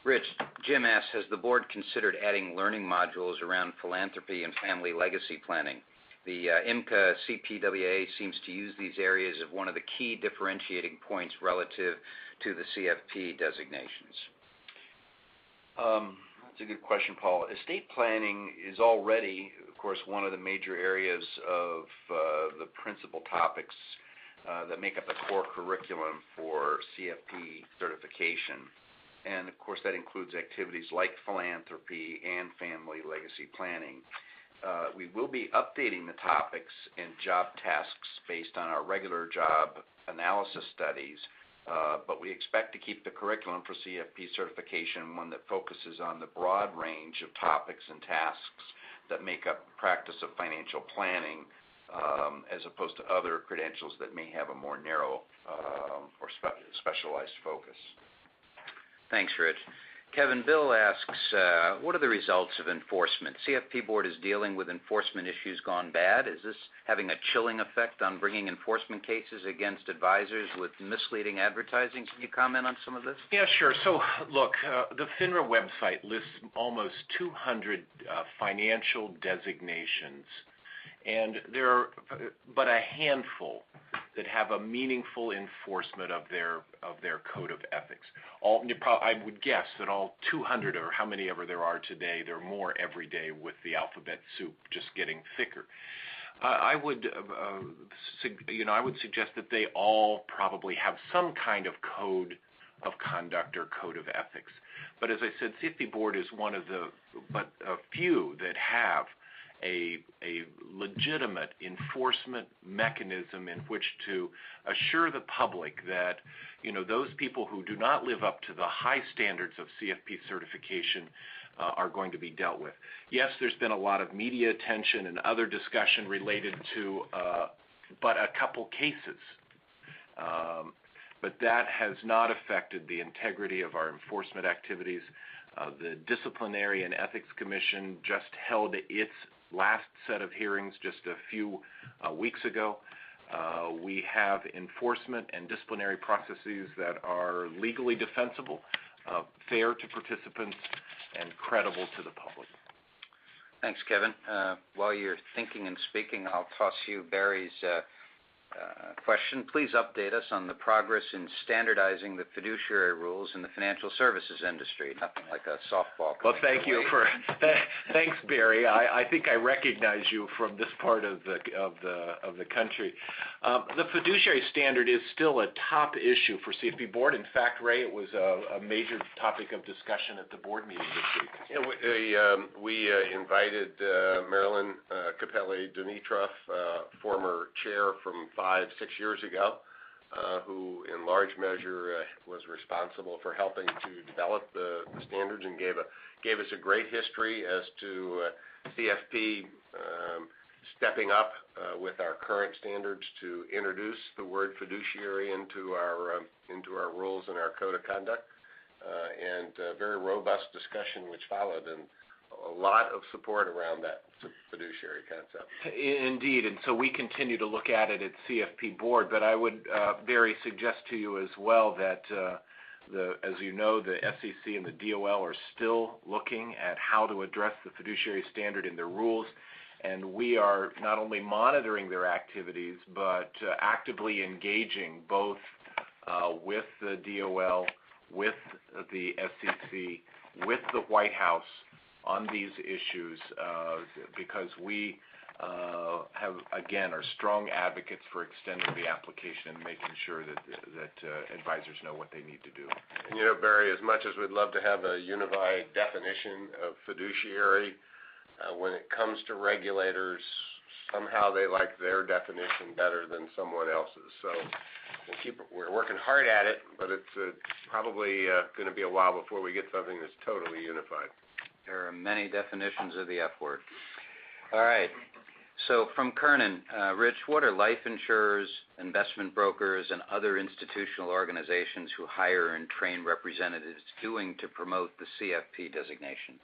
A: Rich, Jim asks, has the board considered adding learning modules around philanthropy and family legacy planning? The IMCA CPWA seems to use these areas as one of the key differentiating points relative to the CFP designations.
C: That's a good question, Paul. Estate planning is already, of course, one of the major areas of the principal topics that make up the core curriculum for CFP certification. And, of course, that includes activities like philanthropy and family legacy planning. We will be updating the topics and job tasks based on our regular job analysis studies, but we expect to keep the curriculum for CFP certification one that focuses on the broad range of topics and tasks that make up practice of financial planning, as opposed to other credentials that may have a more narrow or specialized focus.
A: Thanks, Rich. Kevin, Bill asks, what are the results of enforcement? CFP Board is dealing with enforcement issues gone bad. Is this having a chilling effect on bringing enforcement cases against advisors with misleading advertising? Can you comment on some of this?
D: Yeah, sure. So, look, the FINRA website lists almost 200 financial designations, and there are but a handful that have a meaningful enforcement of their code of ethics. I would guess that all 200, or how many ever there are today, there are more every day with the alphabet soup just getting thicker. I would suggest that they all probably have some kind of code of conduct or code of ethics. But as I said, CFP Board is one of the but a few that have a legitimate enforcement mechanism in which to assure the public that, those people who do not live up to the high standards of CFP certification are going to be dealt with. Yes, there's been a lot of media attention and other discussion related to but a couple cases. But that has not affected the integrity of our enforcement activities. The Disciplinary and Ethics Commission just held its last set of hearings just a few weeks ago. We have enforcement and disciplinary processes that are legally defensible, fair to participants, and credible to the public.
A: Thanks, Kevin. While you're thinking and speaking, I'll toss you Barry's question. Please update us on the progress in standardizing the fiduciary rules in the financial services industry. Nothing like a softball.
D: Well, thank you for thanks, Barry. I think I recognize you from this part of the country. The fiduciary standard is still a top issue for CFP Board. In fact, Ray, it was a major topic of discussion at the board meeting this week.
B: Yeah, we invited Marilyn Capelli-Dimitrov, former chair from 5-6 years ago, who in large measure was responsible for helping to develop the standards and gave us a great history as to CFP stepping up with our current standards to introduce the word fiduciary into our rules and our code of conduct, and a very robust discussion which followed, and a lot of support around that fiduciary concept.
D: Indeed, and so we continue to look at it at CFP Board, but I would very suggest to you as well that as you know, the SEC and the DOL are still looking at how to address the fiduciary standard in their rules, and we are not only monitoring their activities, but actively engaging both with the DOL, with the SEC, with the White House on these issues, because we are strong advocates for extending the application and making sure that advisors know what they need to do.
B: And you know, Barry, as much as we'd love to have a unified definition of fiduciary, when it comes to regulators, somehow they like their definition better than someone else's. So we're working hard at it, but it's probably going to be a while before we get something that's totally unified.
A: There are many definitions of the F word. All right. So from Kernan, Rich, what are life insurers, investment brokers, and other institutional organizations who hire and train representatives doing to promote the CFP designation?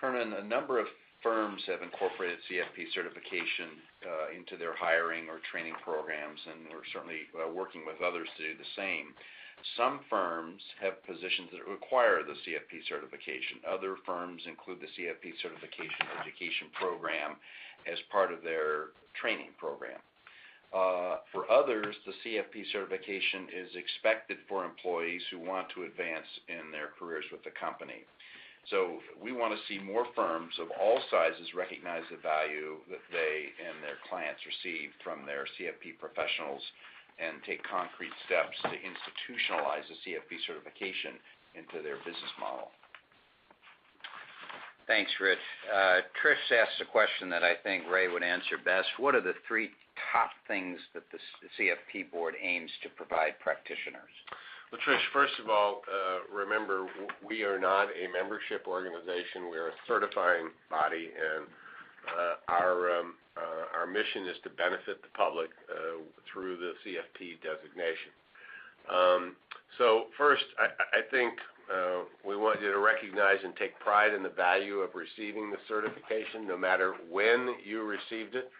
C: Kernan, a number of firms have incorporated CFP certification into their hiring or training programs, and we're certainly working with others to do the same. Some firms have positions that require the CFP certification. Other firms include the CFP certification education program as part of their training program. For others, the CFP certification is expected for employees who want to advance in their careers with the company. So we want to see more firms of all sizes recognize the value that they and their clients receive from their CFP professionals and take concrete steps to institutionalize the CFP certification into their business model.
A: Thanks, Rich. Trish asked a question that I think Ray would answer best. What are the 3 top things that the CFP Board aims to provide practitioners?
B: Well, Trish, first of all, remember, we are not a membership organization. We're a certifying body, and our mission is to benefit the public through the CFP designation. So first, I think we want you to recognize and take pride in the value of receiving the certification, no matter when you received it.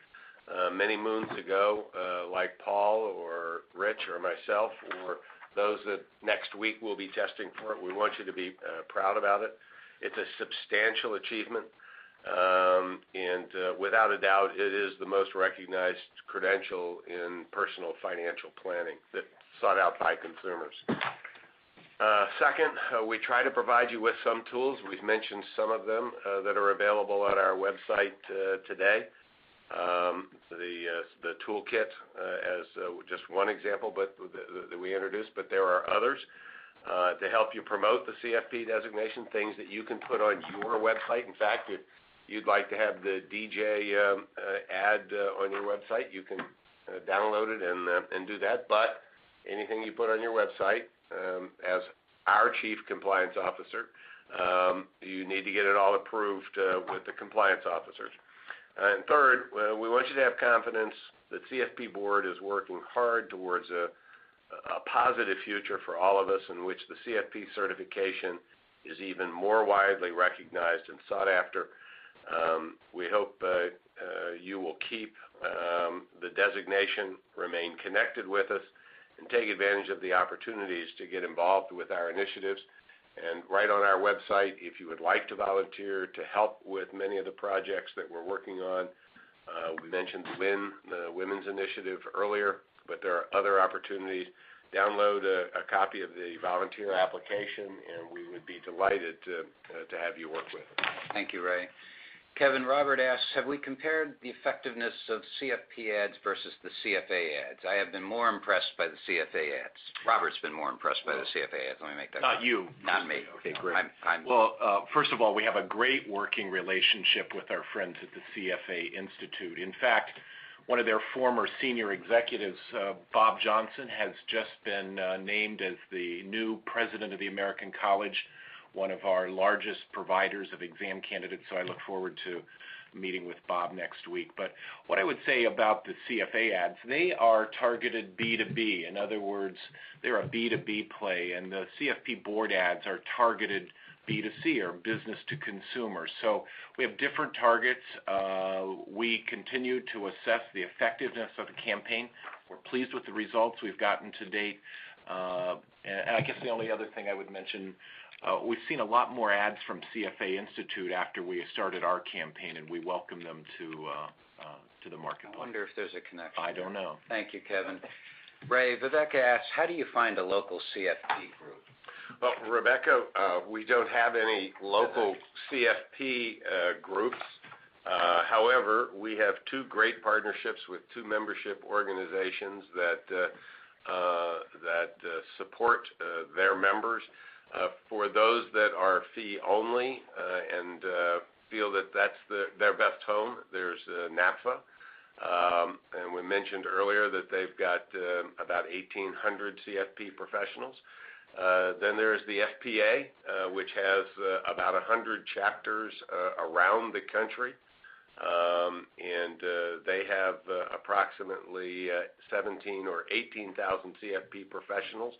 B: Many moons ago, like Paul or Rich or myself, or those that next week will be testing for it, we want you to be proud about it. It's a substantial achievement. And without a doubt, it is the most recognized credential in personal financial planning that's sought out by consumers. Second, we try to provide you with some tools. We've mentioned some of them that are available on our website today. The toolkit as just one example, but that we introduced, but there are others to help you promote the CFP designation, things that you can put on your website. In fact, if you'd like to have the DJ ad on your website, you can download it and do that. But anything you put on your website, as our Chief Compliance Officer, you need to get it all approved with the compliance officers. And third, we want you to have confidence that CFP Board is working hard towards a positive future for all of us, in which the CFP certification is even more widely recognized and sought after. We hope you will keep the designation, remain connected with us, and take advantage of the opportunities to get involved with our initiatives. And right on our website, if you would like to volunteer to help with many of the projects that we're working on, we mentioned the Women's Initiative earlier, but there are other opportunities. Download a copy of the volunteer application, and we would be delighted to have you work with us.
A: Thank you, Ray. Kevin, Robert asks, have we compared the effectiveness of CFP ads versus the CFA ads? I have been more impressed by the CFA ads. Robert's been more impressed by the CFA ads. Let me make that
D: Not
A: clear.
D: you.
A: Not me.
D: Okay, great.
A: I'm
D: Well, first of all, we have a great working relationship with our friends at the CFA Institute. In fact, one of their former senior executives, Bob Johnson, has just been named as the new president of the American College, one of our largest providers of exam candidates, so I look forward to meeting with Bob next week. But what I would say about the CFA ads, they are targeted B2B. In other words, they're a B2B play, and the CFP Board ads are targeted B2C, or business to consumer. So we have different targets. We continue to assess the effectiveness of the campaign. We're pleased with the results we've gotten to date. And I guess the only other thing I would mention, we've seen a lot more ads from CFA Institute after we started our campaign, and we welcome them to the marketplace.
A: I wonder if there's a connection.
D: I don't know.
A: Thank you, Kevin. Ray, Viveka asks, how do you find a local CFP group?
B: Well, Rebecca, we don't have any local CFP groups. However, we have two great partnerships with two membership organizations that support their members. For those that are fee only and feel that that's their best home, there's NAPFA. And we mentioned earlier that they've got about 1,800 CFP professionals. Then there's the FPA, which has about 100 chapters around the country. And they have approximately 17 or 18,000 CFP professionals.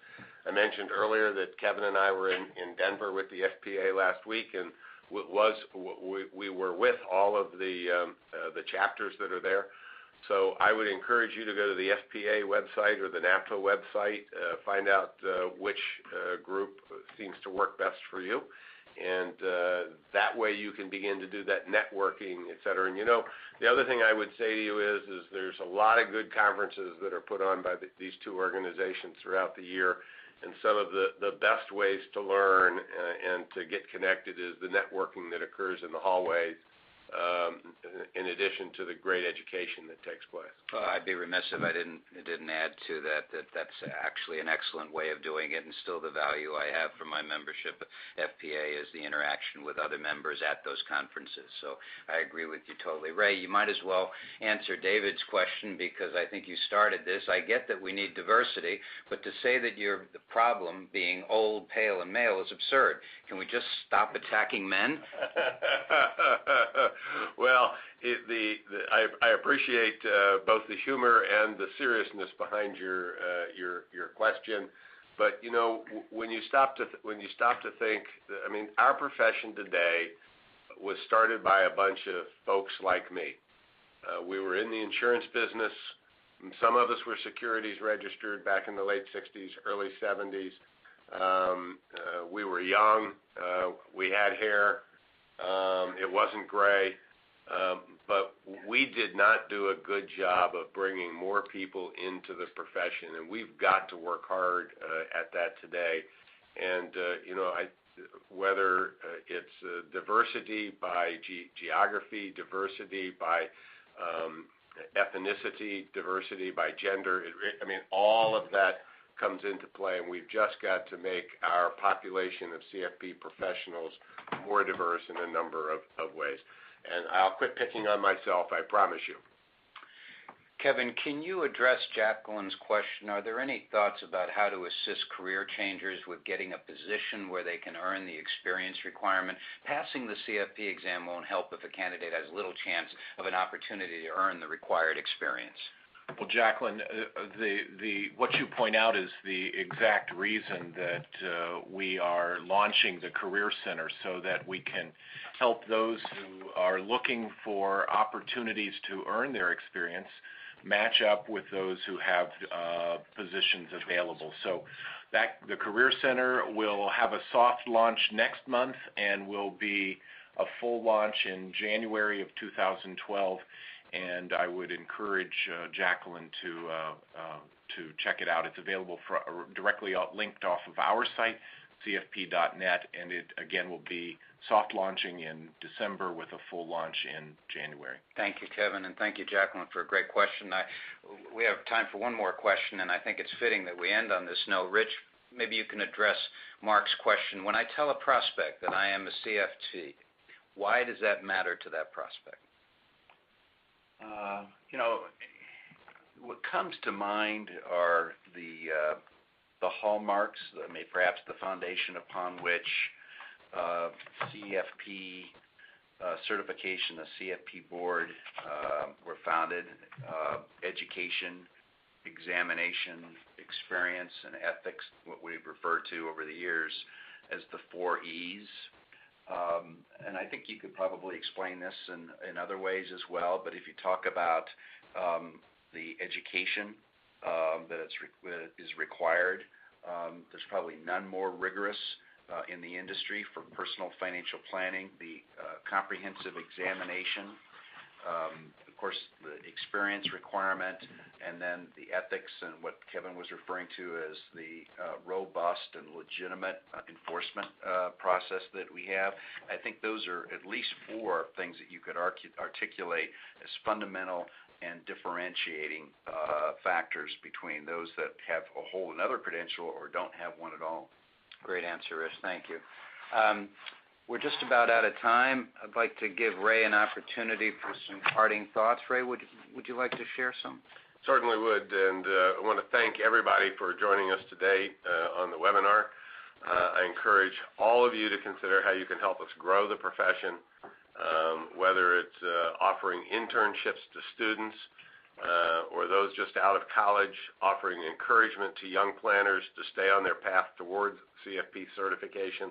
B: I mentioned earlier that Kevin and I were in Denver with the FPA last week, and we were with all of the chapters that are there. So I would encourage you to go to the FPA website or the NAPFA website, find out which group seems to work best for you. And that way you can begin to do that networking, et cetera. And, you know, the other thing I would say to you is there's a lot of good conferences that are put on by these two organizations throughout the year. And some of the best ways to learn and to get connected is the networking that occurs in the hallways, in addition to the great education that takes place.
A: Well, I'd be remiss if I didn't add to that's actually an excellent way of doing it, and still the value I have from my membership at FPA is the interaction with other members at those conferences. So I agree with you totally. Ray, you might as well answer David's question, because I think you started this. I get that we need diversity, but to say that the problem being old, pale, and male is absurd. Can we just stop attacking men?
B: Well, I appreciate both the humor and the seriousness behind your question, but you know, when you stop to think, I mean, our profession today was started by a bunch of folks like me. We were in the insurance business. Some of us were securities registered back in the late 60s, early 70s. We were young. We had hair. It wasn't gray, but we did not do a good job of bringing more people into the profession, and we've got to work hard at that today. And you know, whether it's diversity by geography, diversity by ethnicity, diversity by gender, I mean, all of that comes into play, and we've just got to make our population of CFP professionals more diverse in a number of ways. And I'll quit picking on myself, I promise you.
A: Kevin, can you address Jacqueline's question? Are there any thoughts about how to assist career changers with getting a position where they can earn the experience requirement? Passing the CFP exam won't help if a candidate has little chance of an opportunity to earn the required experience.
D: Well, Jacqueline, what you point out is the exact reason that we are launching the Career Center, so that we can help those who are looking for opportunities to earn their experience match up with those who have positions available. So the Career Center will have a soft launch next month and will be a full launch in January of 2012. And I would encourage Jacqueline to check it out. It's available directly linked off of our site, cfp.net, and it again will be soft launching in December with a full launch in January.
A: Thank you, Kevin, and thank you, Jacqueline, for a great question. We have time for one more question, and I think it's fitting that we end on this note. Rich, maybe you can address Mark's question. When I tell a prospect that I am a CFP, why does that matter to that prospect?
C: What comes to mind are the hallmarks, perhaps the foundation upon which CFP certification, the CFP Board were founded: education, examination, experience, and ethics, what we've referred to over the years as the 4 E's. And I think you could probably explain this in other ways as well, but if you talk about the education that is required, there's probably none more rigorous in the industry for personal financial planning. The comprehensive examination, of course, the experience requirement, and then the ethics and what Kevin was referring to as the robust and legitimate enforcement process that we have. I think those are at least 4 things that you could articulate as fundamental and differentiating factors between those that have a whole another credential or don't have one at all.
A: Great answer, Rich. Thank you. We're just about out of time. I'd like to give Ray an opportunity for some parting thoughts. Ray, would you like to share some?
B: Certainly would, and I want to thank everybody for joining us today on the webinar. I encourage all of you to consider how you can help us grow the profession, whether it's offering internships to students or those just out of college, offering encouragement to young planners to stay on their path towards CFP certification,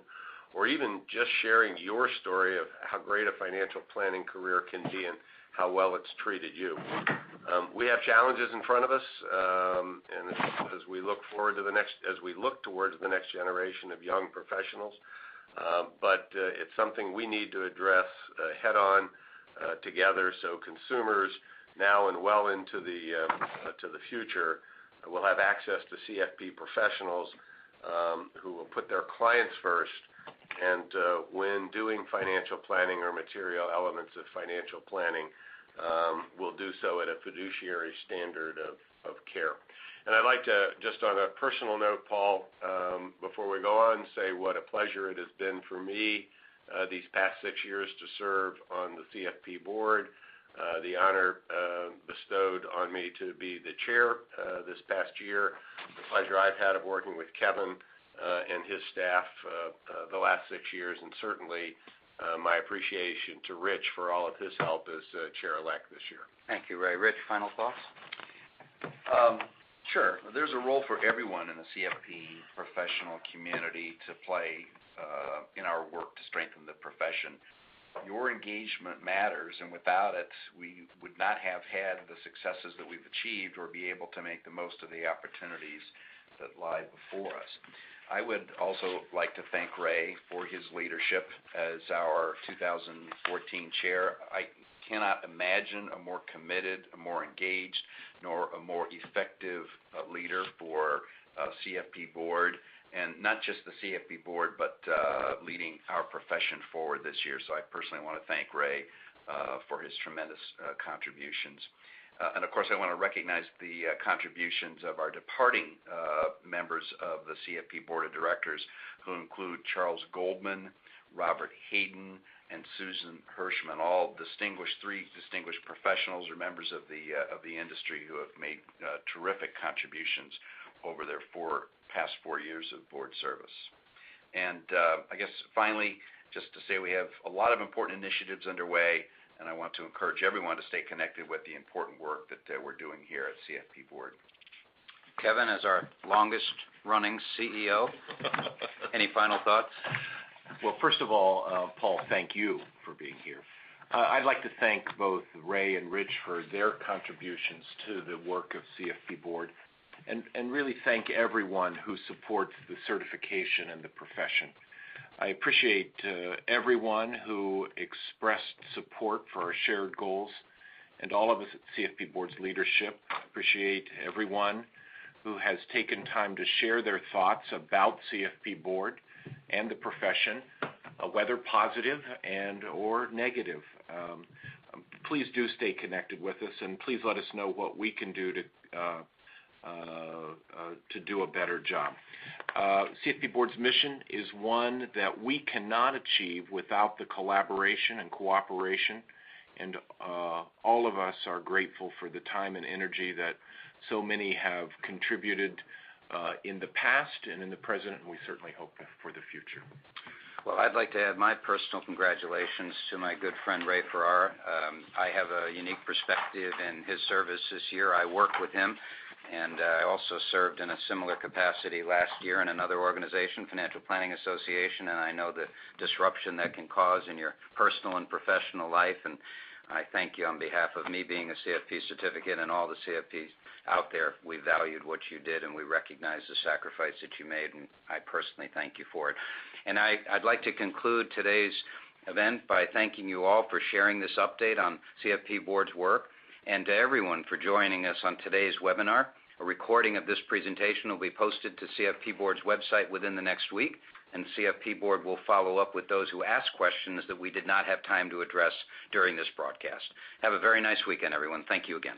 B: or even just sharing your story of how great a financial planning career can be and how well it's treated you. We have challenges in front of us, and as we look towards the next generation of young professionals, but it's something we need to address head on together, so consumers now and well into the future will have access to CFP professionals who will put their clients first, and when doing financial planning or material elements of financial planning, will do so at a fiduciary standard of care. And I'd like to, just on a personal note, Paul, before we go on, say what a pleasure it has been for me these past 6 years to serve on the CFP Board. The honor bestowed on me to be the chair this past year, the pleasure I've had of working with Kevin and his staff the last 6 years, and certainly my appreciation to Rich for all of his help as chair-elect this year.
A: Thank you, Ray. Rich, final thoughts?
C: Sure. There's a role for everyone in the CFP professional community to play in our work to strengthen the profession. Your engagement matters, and without it, we would not have had the successes that we've achieved or be able to make the most of the opportunities that lie before us. I would also like to thank Ray for his leadership as our 2014 chair. I cannot imagine a more committed, a more engaged, nor a more effective leader for CFP Board, and not just the CFP Board, but leading our profession forward this year. So I personally want to thank Ray for his tremendous contributions. And of course, I want to recognize the contributions of our departing members of the CFP Board of Directors, who include Charles Goldman, Robert Hayden, and Susan Hirschman, all three distinguished professionals or members of the industry who have made terrific contributions over their past 4 years of board service. And I guess finally, just to say we have a lot of important initiatives underway, and I want to encourage everyone to stay connected with the important work that we're doing here at CFP Board.
A: Kevin, as our longest-running CEO, any final thoughts?
D: Well, first of all, Paul, thank you for being here. I'd like to thank both Ray and Rich for their contributions to the work of CFP Board, and really thank everyone who supports the certification and the profession. I appreciate everyone who expressed support for our shared goals, and all of us at CFP Board's leadership. I appreciate everyone who has taken time to share their thoughts about CFP Board and the profession, whether positive and or negative. Please do stay connected with us, and please let us know what we can do to do a better job. CFP Board's mission is one that we cannot achieve without the collaboration and cooperation, and all of us are grateful for the time and energy that so many have contributed in the past and in the present, and we certainly hope for the future.
A: Well, I'd like to add my personal congratulations to my good friend Ray Ferrara. I have a unique perspective in his service this year. I worked with him, and I also served in a similar capacity last year in another organization, Financial Planning Association, and I know the disruption that can cause in your personal and professional life, and I thank you on behalf of me being a CFP certificate and all the CFPs out there. We valued what you did, and we recognize the sacrifice that you made, and I personally thank you for it. And I'd like to conclude today's event by thanking you all for sharing this update on CFP Board's work, and to everyone for joining us on today's webinar. A recording of this presentation will be posted to CFP Board's website within the next week, and CFP Board will follow up with those who ask questions that we did not have time to address during this broadcast. Have a very nice weekend, everyone. Thank you again.